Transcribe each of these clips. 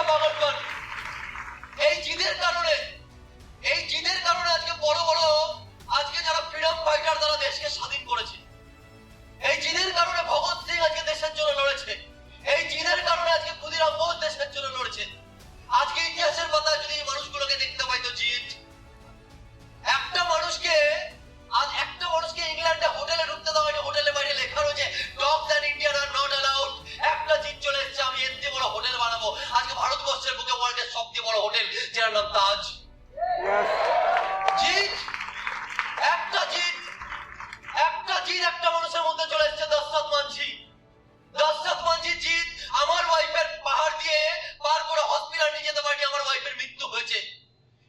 পাগলপান। এই জিদের কারণে আজকে বড় বড় আজকে যারা ফ্রিডম ফাইটার তারা দেশকে স্বাধীন করেছে। এই জিদের কারণে ভগৎ সিং আজকে দেশের জন্য লড়েছে। এই জিদের কারণে আজকে ক্ষুদিরাম বোস দেশের জন্য লড়েছে। আজকে ইতিহাসের পাতায় যদি এই মানুষগুলোকে দেখতে পাই তো জিদ। একটা মানুষকে ইংল্যান্ডে হোটেলে ঢুকতে দেওয়া হয়নি, হোটেলে বাইরে লেখা রয়েছে dogs and Indian are not allowed. একটা জিদ চলে এসেছে, আমি এর দিয়ে বড় হোটেল বানাবো। আজকে ভারতবর্ষের বুকে ওয়ার্ল্ডের সবচেয়ে বড় হোটেল যার নাম তাজ। জিদ, একটা জিদ একটা মানুষের মধ্যে চলে এসেছে দশরথ মানঝি জিদ। আমার ওয়াইফের পাহাড় দিয়ে পার করে হসপিটাল নিয়ে যেতে পারিনি, আমার ওয়াইফের মৃত্যু হয়েছে।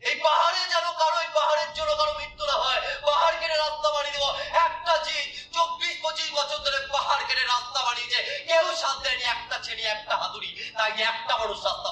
এই পাহাড়ে যেন কারো, এই পাহাড়ের জন্য কারো মৃত্যু না হয়, পাহাড় কেটে রাস্তা বানিয়ে দেবো। একটা জিদ 24-25 বছর ধরে পাহাড় কেটে রাস্তা বানিয়েছে, কেউ সাথ দেয়নি, একটা ছেলে একটা হাতুড়ি, তাই একটা মানুষ রাস্তা